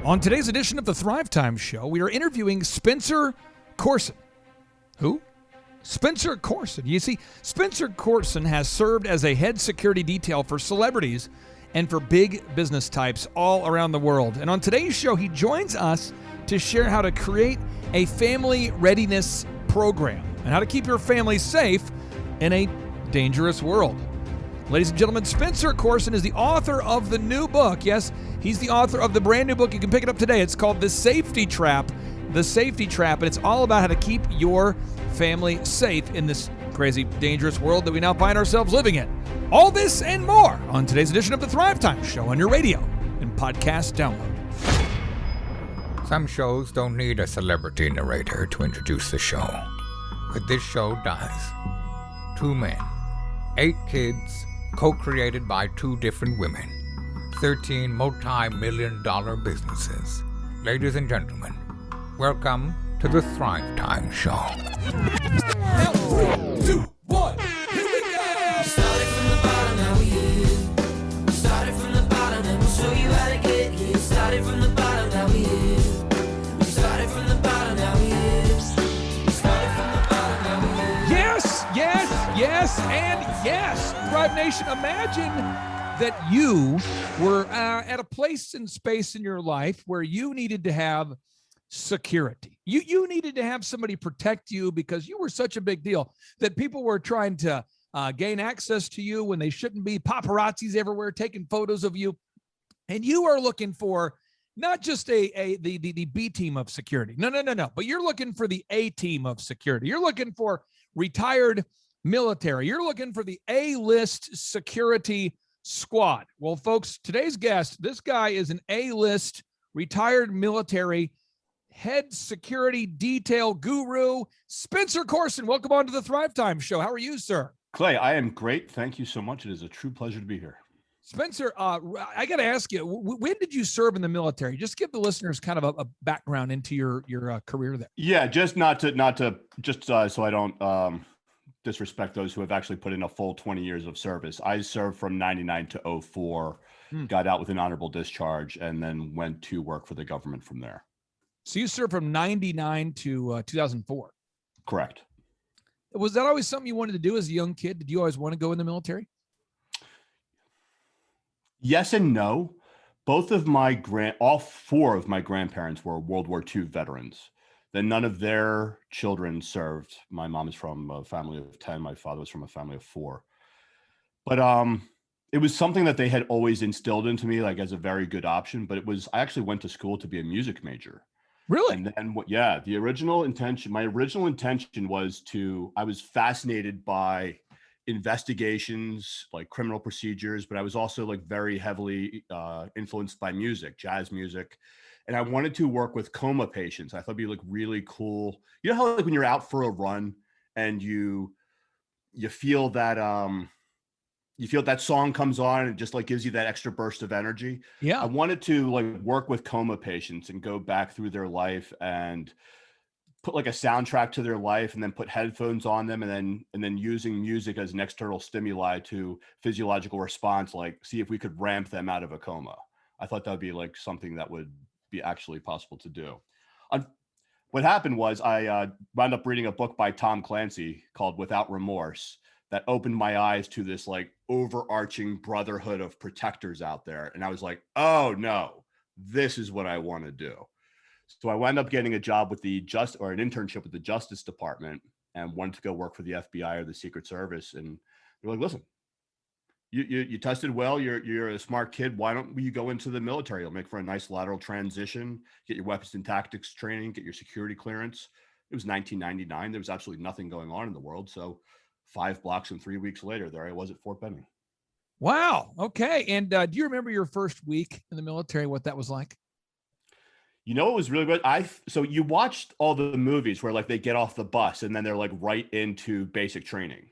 On today's edition of the Thrive Time Show, we are interviewing Spencer Coursen. Who? Spencer Coursen. You see, Spencer Coursen has served as a head security detail for celebrities and for big business types all around the world. And on today's show, he joins us to share how to create a family readiness program and how to keep your family safe in a dangerous world. Ladies and gentlemen, Spencer Coursen is the author of the new book. Yes, he's the author of the brand new book. You can pick it up today. It's called The Safety Trap. The Safety Trap, and it's all about how to keep your family safe in this crazy, dangerous world that we now find ourselves living in. All this and more on today's edition of the Thrive Time Show on your radio and podcast download. Some shows don't need a celebrity narrator to introduce the show, but this show does. 2 men, 8 kids, co-created by 2 different women, 13 multi-million-dollar businesses. Ladies and gentlemen, welcome to the Thrive Time Show. 3, 2, 1, here we go! Started from the bottom, now we here. Started from the bottom, and we'll show you how to get here. Started from the bottom, now we here. Started from the bottom, now we here. Started from the bottom, now we here. Yes, and yes. Thrive Nation, imagine that you were at a place and space in your life where you needed to have security. You needed to have somebody protect you because you were such a big deal that people were trying to gain access to you when they shouldn't be. Paparazzis everywhere taking photos of you. And you are looking for not just the B team of security. No. But you're looking for the A team of security. You're looking for retired military. You're looking for the A-list security squad. Well, folks, today's guest, this guy is an A-list retired military head security detail guru, Spencer Coursen. Welcome on to the Thrive Time Show. How are you, sir? Clay, I am great. Thank you so much. It is a true pleasure to be here. Spencer, I got to ask you, when did you serve in the military? Just give the listeners kind of a background into your career there. Yeah, just not to so I don't disrespect those who have actually put in a full 20 years of service. I served from 99 to 04, got out with an honorable discharge, and then went to work for the government from there. So you served from 99 to 2004. Correct. Was that always something you wanted to do as a young kid? Did you always want to go in the military? Yes and no. All 4 of my grandparents were World War II veterans. Then none of their children served. My mom is from a family of 10. My father was from a family of 4. But it was something that they had always instilled into me, like as a very good option. But I actually went to school to be a music major. Really? And then my original intention was I was fascinated by investigations, like criminal procedures, but I was also like very heavily influenced by music, jazz music. And I wanted to work with coma patients. I thought it'd be like really cool. You know how like when you're out for a run and you feel that song comes on and it just like gives you that extra burst of energy. Yeah. I wanted to like work with coma patients and go back through their life and put like a soundtrack to their life and then put headphones on them and then using music as an external stimuli to physiological response, like see if we could ramp them out of a coma. I thought that would be like something that would be actually possible to do. What happened was I wound up reading a book by Tom Clancy called Without Remorse that opened my eyes to this like overarching brotherhood of protectors out there. And I was like, oh no, this is what I want to do. So I wound up getting a job with an internship with the Justice Department and wanted to go work for the FBI or the Secret Service. And they're like, listen, you tested well. You're a smart kid. Why don't you go into the military? You'll make for a nice lateral transition, get your weapons and tactics training, get your security clearance. It was 1999. There was absolutely nothing going on in the world. So 5 blocks and 3 weeks later, there I was at Fort Benning. Wow. Okay. And do you remember your first week in the military, what that was like? You know, it was really good. So you watched all the movies where like they get off the bus and then they're like right into basic training.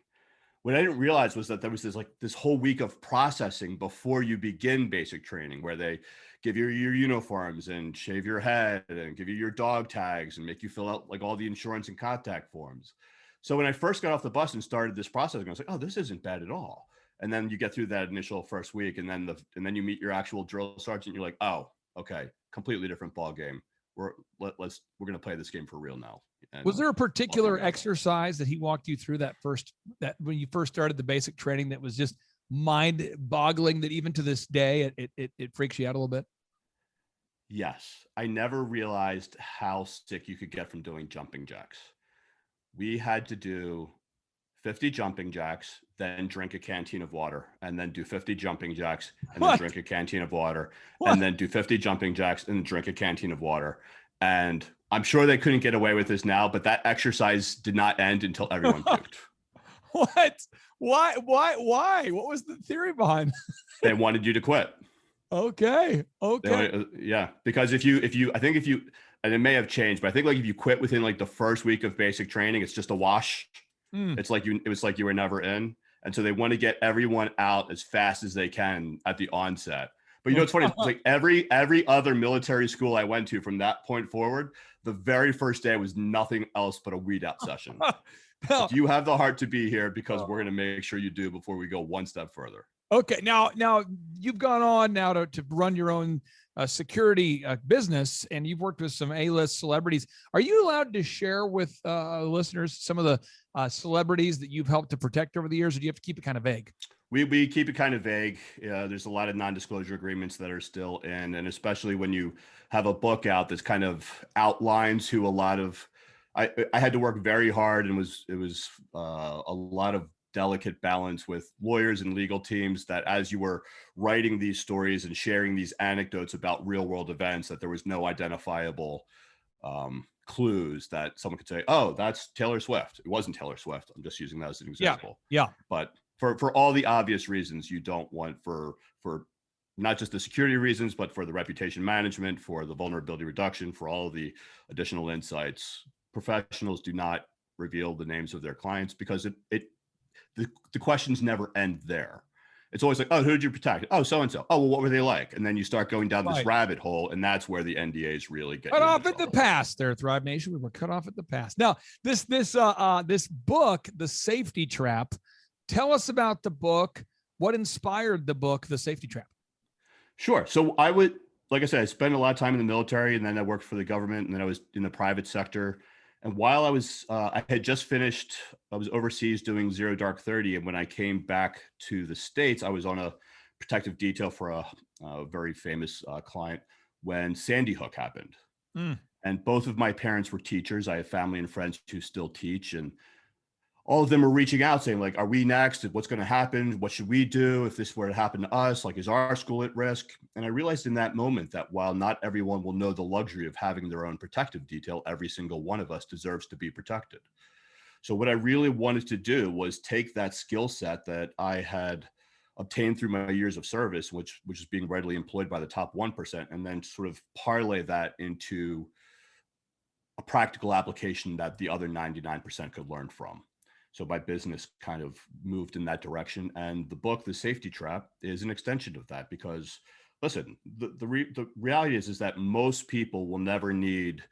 What I didn't realize was that there was this whole week of processing before you begin basic training, where they give you your uniforms and shave your head and give you your dog tags and make you fill out like all the insurance and contact forms. So when I first got off the bus and started this process, I was like, oh, this isn't bad at all. And then you get through that initial first week, and then you meet your actual drill sergeant. You're like, oh, okay, completely different ball game. We're going to play this game for real now. And Was there a particular out. exercise that he walked you through that when you first started the basic training that was just mind boggling, that even to this day, it freaks you out a little bit? Yes. I never realized how sick you could get from doing jumping jacks. We had to do 50 jumping jacks, then drink a canteen of water, and then do 50 jumping jacks, and then drink a canteen of water, and then do 50 jumping jacks and drink a canteen of water. And I'm sure they couldn't get away with this now, but that exercise did not end until everyone puked. What? Why? What was the theory behind? They wanted you to quit. Okay. Yeah. Because if you, and it may have changed, but I think like if you quit within like the first week of basic training, it's just a wash. It was like you were never in. And so they want to get everyone out as fast as they can at the onset. But you know, it's funny. It's like every other military school I went to from that point forward, the very first day was nothing else but a weed out session. Do you have the heart to be here? Because we're going to make sure you do before we go one step further. Okay. Now you've gone on now to run your own security business, and you've worked with some A-list celebrities. Are you allowed to share with listeners some of the celebrities that you've helped to protect over the years, or do you have to keep it kind of vague? We keep it kind of vague. There's a lot of non-disclosure agreements that are still in, and especially when you have a book out that's kind of outlines who a lot of, I had to work very hard, and it was a lot of delicate balance with lawyers and legal teams, that as you were writing these stories and sharing these anecdotes about real world events, that there was no identifiable clues that someone could say, oh, that's Taylor Swift. It wasn't Taylor Swift. I'm just using that as an example. Yeah. But for all the obvious reasons, you don't want for not just the security reasons, but for the reputation management, for the vulnerability reduction, for all of the additional insights, professionals do not reveal the names of their clients, because the questions never end there. It's always like, oh, who did you protect? Oh, so-and-so. Oh, well, what were they like? And then you start going down this rabbit hole, and that's where the NDAs really get cut off at the pass there, Thrive Nation. We were cut off at the pass. Now, this book, The Safety Trap, tell us about the book. What inspired the book, The Safety Trap? Sure. So like I said, I spent a lot of time in the military, and then I worked for the government, and then I was in the private sector. And while I was overseas doing Zero Dark 30. And when I came back to the States, I was on a protective detail for a very famous client when Sandy Hook happened. And both of my parents were teachers. I have family and friends who still teach, and all of them were reaching out saying, like, are we next? What's going to happen? What should we do if this were to happen to us? Like, is our school at risk? And I realized in that moment that while not everyone will know the luxury of having their own protective detail, every single one of us deserves to be protected. So what I really wanted to do was take that skill set that I had obtained through my years of service, which is being readily employed by the top 1%, and then sort of parlay that into a practical application that the other 99% could learn from. So my business kind of moved in that direction. And the book, The Safety Trap, is an extension of that, because listen, the reality is that most people will never need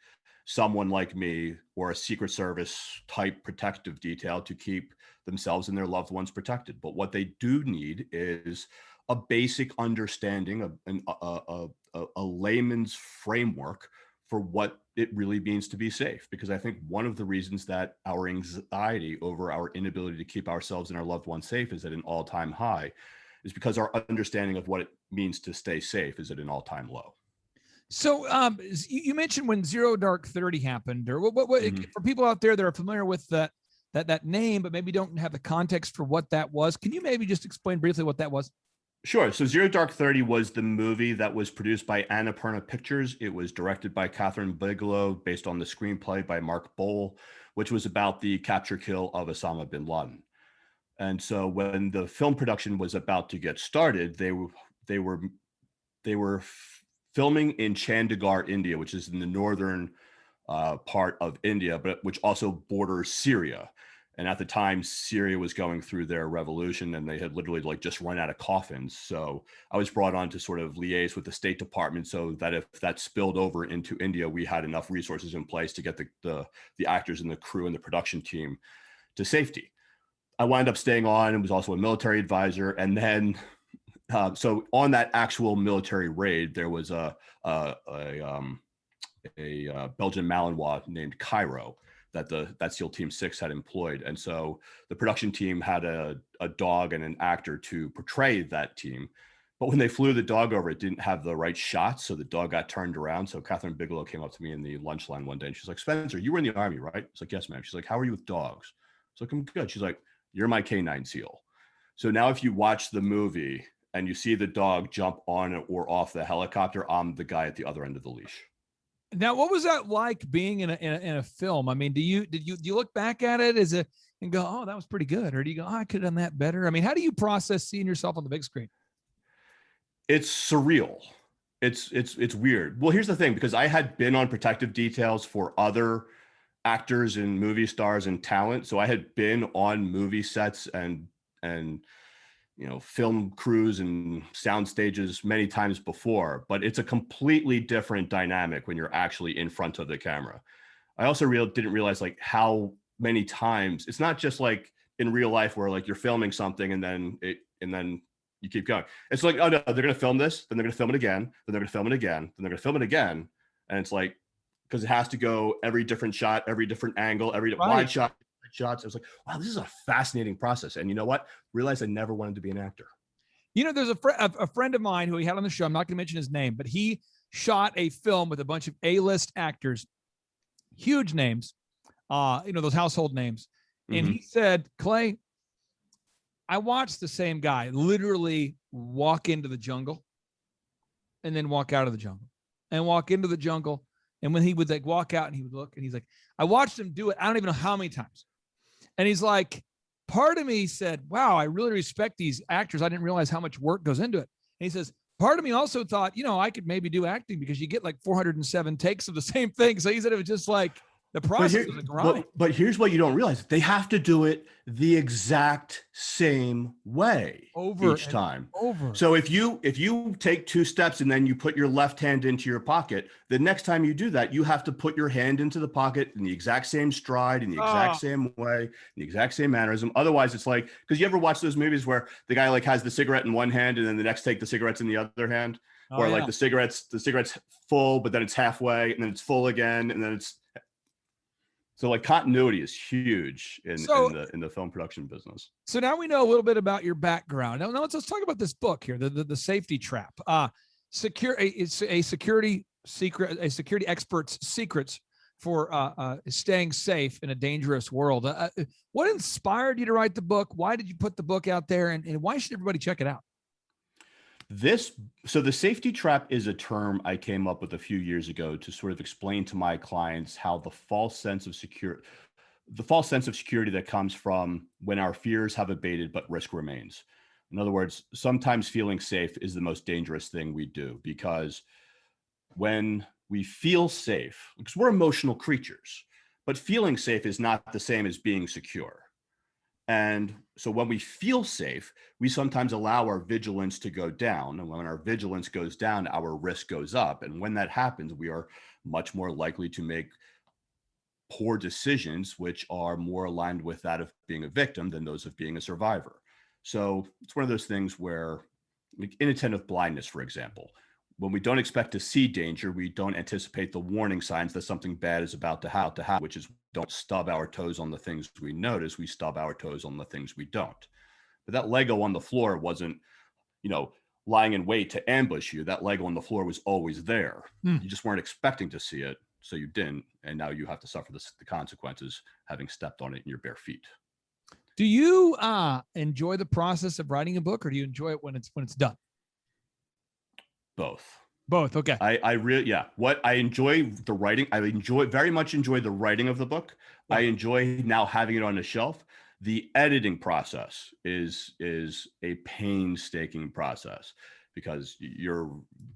someone like me or a Secret Service type protective detail to keep themselves and their loved ones protected. But what they do need is a basic understanding of a layman's framework for what it really means to be safe. Because I think one of the reasons that our anxiety over our inability to keep ourselves and our loved ones safe is at an all-time high is because our understanding of what it means to stay safe is at an all-time low. So you mentioned when Zero Dark 30 happened, or what for people out there that are familiar with that name, but maybe don't have the context for what that was, can you maybe just explain briefly what that was? Sure. So Zero Dark 30 was the movie that was produced by Annapurna Pictures. It was directed by Catherine Bigelow, based on the screenplay by Mark Bowl, which was about the capture kill of Osama bin Laden. And so when the film production was about to get started, they were filming in Chandigarh, India, which is in the northern part of India, but which also borders Syria. And at the time, Syria was going through their revolution, and they had literally just run out of coffins. So I was brought on to sort of liaise with the State Department so that if that spilled over into India, we had enough resources in place to get the actors and the crew and the production team to safety. I wound up staying on and was also a military advisor. And then So on that actual military raid, there was a Belgian Malinois named Cairo that SEAL Team 6 had employed. And so the production team had a dog and an actor to portray that team. But when they flew the dog over, it didn't have the right shots. So the dog got turned around. So Catherine Bigelow came up to me in the lunch line one day and she's like, Spencer, you were in the Army, right? It's like, yes, ma'am. She's like, how are you with dogs? It's like, I'm good. She's like, you're my K9 SEAL. So now if you watch the movie and you see the dog jump on or off the helicopter, I'm the guy at the other end of the leash. Now, what was that like being in a film? I mean, do you look back at it and go, oh, that was pretty good, or do you go, oh, I could have done that better? I mean, how do you process seeing yourself on the big screen? It's surreal. It's weird. Well, here's the thing, because I had been on protective details for other actors and movie stars and talent, so I had been on movie sets and film crews and sound stages many times before, but it's a completely different dynamic when you're actually in front of the camera. I also didn't realize like how many times it's not just like in real life where like you're filming something and then you keep going. It's like, oh no, they're going to film this, then they're going to film it again, then they're going to film it again, then they're going to film it again. And it's like, because it has to go every different shot, every different angle, every wide shot, shots. I was like, wow, this is a fascinating process. And you know what? Realized I never wanted to be an actor. There's a friend of mine who he had on the show. I'm not going to mention his name, but he shot a film with a bunch of A-list actors, huge names, those household names. And he said, Clay, I watched the same guy literally walk into the jungle and then walk out of the jungle and walk into the jungle. And when he would like walk out and he would look and he's like, I watched him do it. I don't even know how many times. And he's like, part of me said, wow, I really respect these actors. I didn't realize how much work goes into it. And he says, part of me also thought, I could maybe do acting because you get like 407 takes of the same thing. So he said it was just like the process was a grind. But here's what you don't realize. They have to do it the exact same way each time. So if you take 2 steps and then you put your left hand into your pocket, the next time you do that, you have to put your hand into the pocket in the exact same stride, in the exact same way, in the exact same mannerism. Otherwise, it's like, because you ever watch those movies where the guy like has the cigarette in one hand and then the next take the cigarettes in the other hand, or like the cigarette's full, but then it's halfway and then it's full again. And then so like continuity is huge in the film production business. So now we know a little bit about your background. Now let's talk about this book here, the Safety Trap. It's a security expert's secrets for staying safe in a dangerous world. What inspired you to write the book? Why did you put the book out there, and why should everybody check it out? So the safety trap is a term I came up with a few years ago to sort of explain to my clients how the false sense of security that comes from when our fears have abated, but risk remains. In other words, sometimes feeling safe is the most dangerous thing we do, because when we feel safe, because we're emotional creatures, but feeling safe is not the same as being secure. And so when we feel safe, we sometimes allow our vigilance to go down. And when our vigilance goes down, our risk goes up. And when that happens, we are much more likely to make poor decisions, which are more aligned with that of being a victim than those of being a survivor. So it's one of those things where, like inattentive blindness, for example, when we don't expect to see danger, we don't anticipate the warning signs that something bad is about to happen, which is don't stub our toes on the things we notice, we stub our toes on the things we don't. But that Lego on the floor wasn't, lying in wait to ambush you. That Lego on the floor was always there. You just weren't expecting to see it, so you didn't. And now you have to suffer the consequences having stepped on it in your bare feet. Do you enjoy the process of writing a book, or do you enjoy it when it's done? Both. Okay. What I enjoy the writing. I very much enjoy the writing of the book. Yeah. I enjoy now having it on the shelf. The editing process is a painstaking process, because you're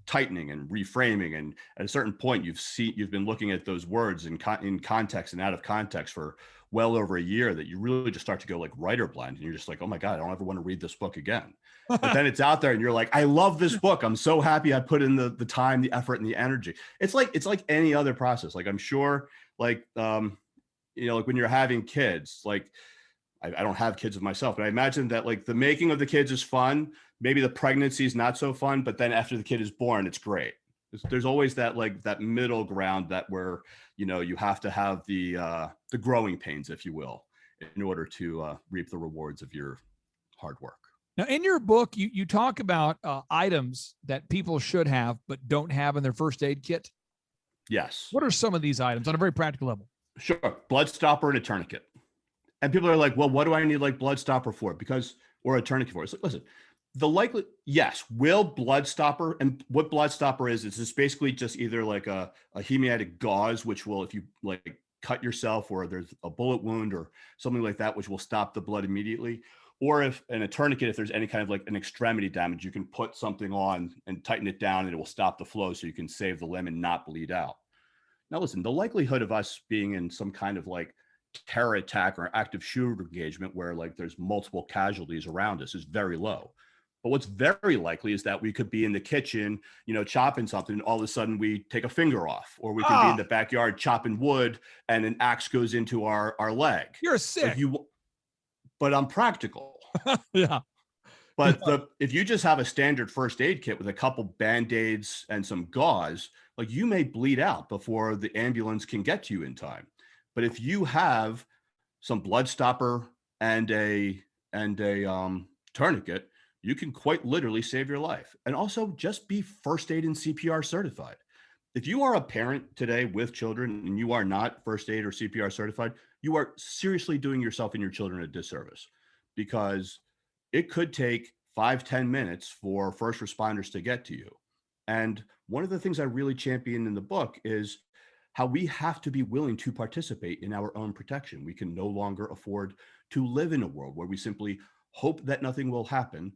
tightening and reframing, and at a certain point you've been looking at those words in context and out of context for well over a year, that you really just start to go like writer blind, and you're just like, oh my God, I don't ever want to read this book again. But then it's out there and you're like, I love this book. I'm so happy I put in the time, the effort, and the energy. It's like any other process. Like I'm sure like when you're having kids, like I don't have kids of myself, but I imagine that like the making of the kids is fun. maybe the pregnancy is not so fun, but then after the kid is born, it's great. There's always that like that middle ground that where, you know, you have to have the growing pains, if you will, in order to reap the rewards of your hard work. Now, in your book, you talk about items that people should have but don't have in their first aid kit. Yes. What are some of these items on a very practical level? Sure. Blood stopper and a tourniquet. And people are like, well, what do I need like blood stopper for? Because, or a tourniquet for? It's like, listen, yes, will blood stopper, and what blood stopper is just basically just either like a hemolytic gauze, which will, if you like cut yourself or there's a bullet wound or something like that, which will stop the blood immediately. Or if in a tourniquet, if there's any kind of like an extremity damage, you can put something on and tighten it down and it will stop the flow so you can save the limb and not bleed out. Now, listen, the likelihood of us being in some kind of like terror attack or active shooter engagement where like there's multiple casualties around us is very low. But what's very likely is that we could be in the kitchen, you know, chopping something, and all of a sudden we take a finger off, or we can be in the backyard chopping wood and an axe goes into our leg. You're sick. But I'm practical. Yeah. But if you just have a standard first aid kit with a couple Band-Aids and some gauze, like you may bleed out before the ambulance can get to you in time. But if you have some blood stopper and a tourniquet, you can quite literally save your life. And also just be first aid and CPR certified. If you are a parent today with children and you are not first aid or CPR certified, you are seriously doing yourself and your children a disservice, because it could take 5-10 minutes for first responders to get to you. And one of the things I really champion in the book is how we have to be willing to participate in our own protection. We can no longer afford to live in a world where we simply hope that nothing will happen,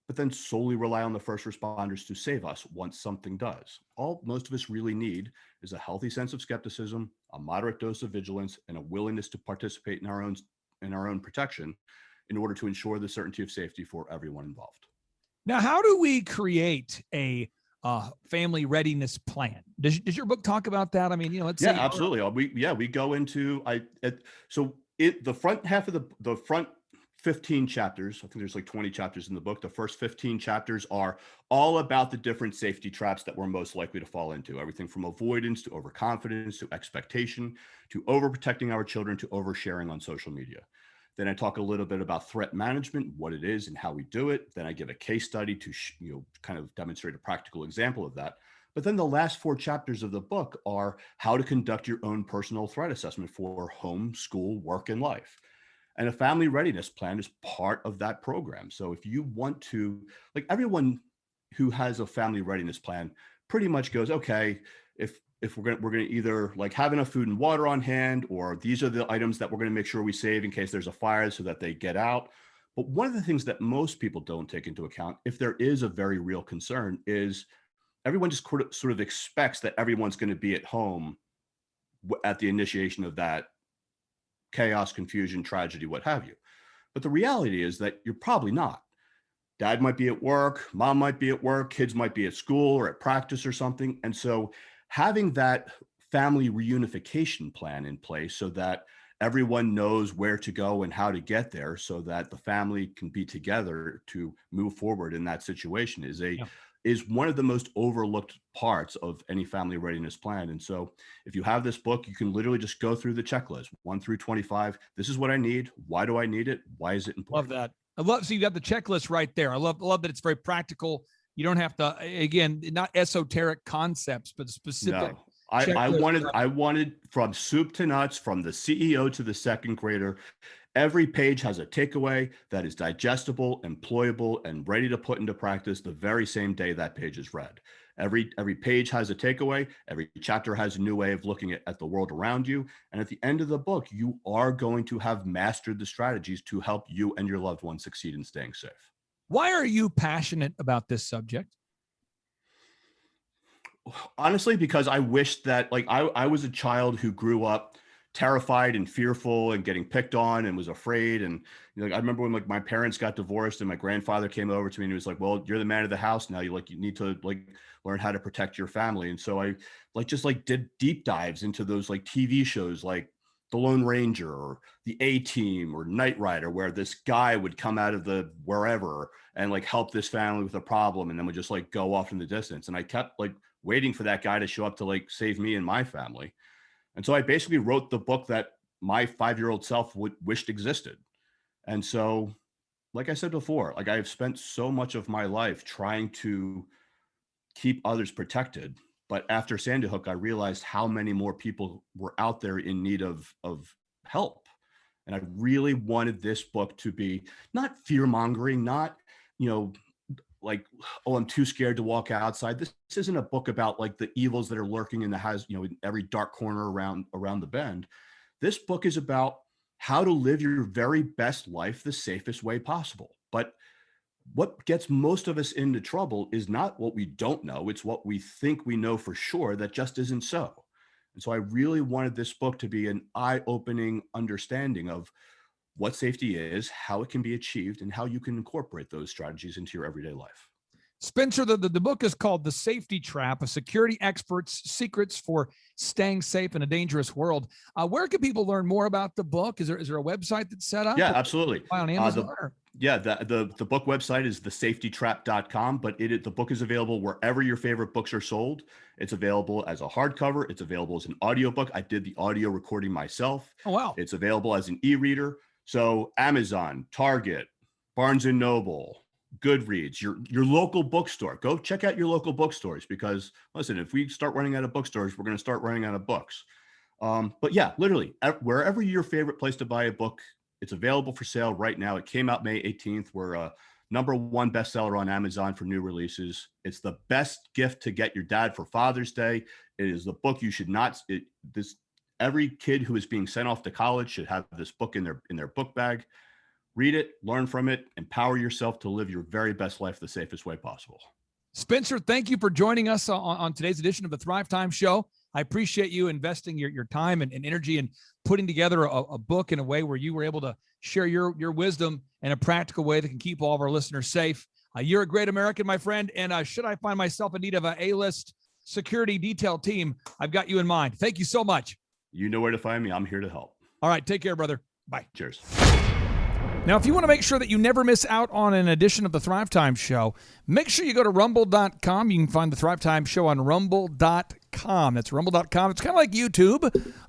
but then solely rely on the first responders to save us once something does. All most of us really need is a healthy sense of skepticism, a moderate dose of vigilance, and a willingness to participate in our own protection in order to ensure the certainty of safety for everyone involved. Now, how do we create a family readiness plan? Does your book talk about that? I mean, you know, let's say absolutely. We go into the front half of the front 15 chapters. I think there's like 20 chapters in the book. The first 15 chapters are all about the different safety traps that we're most likely to fall into. Everything from avoidance to overconfidence to expectation to overprotecting our children to oversharing on social media. Then I talk a little bit about threat management, what it is and how we do it. Then I give a case study to kind of demonstrate a practical example of that. But then the last 4 chapters of the book are how to conduct your own personal threat assessment for home, school, work, and life. And a family readiness plan is part of that program. So if you want to, like, everyone who has a family readiness plan pretty much goes, okay, if we're going to either like have enough food and water on hand, or these are the items that we're going to make sure we save in case there's a fire so that they get out. But one of the things that most people don't take into account, if there is a very real concern, is everyone just sort of expects that everyone's going to be at home at the initiation of that chaos, confusion, tragedy, what have you. But the reality is that you're probably not. Dad might be at work, mom might be at work, kids might be at school or at practice or something. And so having that family reunification plan in place so that everyone knows where to go and how to get there so that the family can be together to move forward in that situation is one of the most overlooked parts of any family readiness plan. And so if you have this book, you can literally just go through the checklist 1 through 25. This is what I need. Why do I need it? Why is it important? Love that. So you got the checklist right there. I love that it's very practical. You don't have to, again, not esoteric concepts, but specific. No. I wanted from soup to nuts, from the CEO to the second grader. Every page has a takeaway that is digestible, employable, and ready to put into practice the very same day that page is read. Every page has a takeaway. Every chapter has a new way of looking at the world around you. And at the end of the book, you are going to have mastered the strategies to help you and your loved ones succeed in staying safe. Why are you passionate about this subject? Honestly, because I wish that, like, I was a child who grew up terrified and fearful and getting picked on and was afraid. And I remember when like my parents got divorced and my grandfather came over to me and he was like, well, you're the man of the house now. You need to learn how to protect your family. And so I just did deep dives into those like TV shows, like The Lone Ranger or the A-Team or Knight Rider, where this guy would come out of the wherever and like help this family with a problem and then would just like go off in the distance. And I kept like waiting for that guy to show up to like save me and my family. And so I basically wrote the book that my 5-year-old self wished existed. And so, like I said before, like I have spent so much of my life trying to keep others protected. But after Sandy Hook, I realized how many more people were out there in need of help. And I really wanted this book to be not fear mongering, not, like, oh, I'm too scared to walk outside. This isn't a book about like the evils that are lurking in in every dark corner around the bend. This book is about how to live your very best life the safest way possible. But what gets most of us into trouble is not what we don't know. It's what we think we know for sure that just isn't so. And so I really wanted this book to be an eye-opening understanding of what safety is, how it can be achieved, and how you can incorporate those strategies into your everyday life. Spencer, the book is called The Safety Trap, a security expert's secrets for staying safe in a dangerous world. Where can people learn more about the book? Is there a website that's set up? Yeah, absolutely. On Amazon? The book website is thesafetytrap.com, but the book is available wherever your favorite books are sold. It's available as a hardcover. It's available as an audiobook. I did the audio recording myself. Oh, wow. It's available as an e-reader. So Amazon, Target, Barnes & Noble, Goodreads, your local bookstore. Go check out your local bookstores because, listen, if we start running out of bookstores, we're going to start running out of books. But yeah, literally, wherever your favorite place to buy a book, it's available for sale right now. It came out May 18th. We're a #1 bestseller on Amazon for new releases. It's the best gift to get your dad for Father's Day. It is the book you should not. Every kid who is being sent off to college should have this book in their book bag. Read it, learn from it, empower yourself to live your very best life the safest way possible. Spencer, thank you for joining us on today's edition of the Thrive Time Show. I appreciate you investing your time and energy and putting together a book in a way where you were able to share your wisdom in a practical way that can keep all of our listeners safe. You're a great American, my friend, and should I find myself in need of an A-list security detail team, I've got you in mind. Thank you so much. You know where to find me. I'm here to help. All right, take care, brother. Bye. Cheers. Now, if you want to make sure that you never miss out on an edition of the Thrive Time Show, make sure you go to rumble.com. You can find the Thrive Time Show on rumble.com. That's rumble.com. It's kind of like YouTube.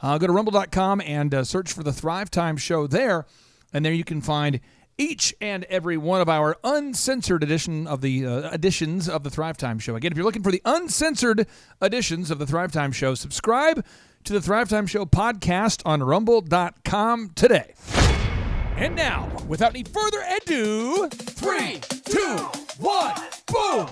Go to rumble.com and search for the Thrive Time Show there. And there you can find each and every one of our uncensored editions of the Thrive Time Show. Again, if you're looking for the uncensored editions of the Thrive Time Show, subscribe to the Thrive Time Show podcast on rumble.com today. And now, without any further ado, 3, 2, 1, boom!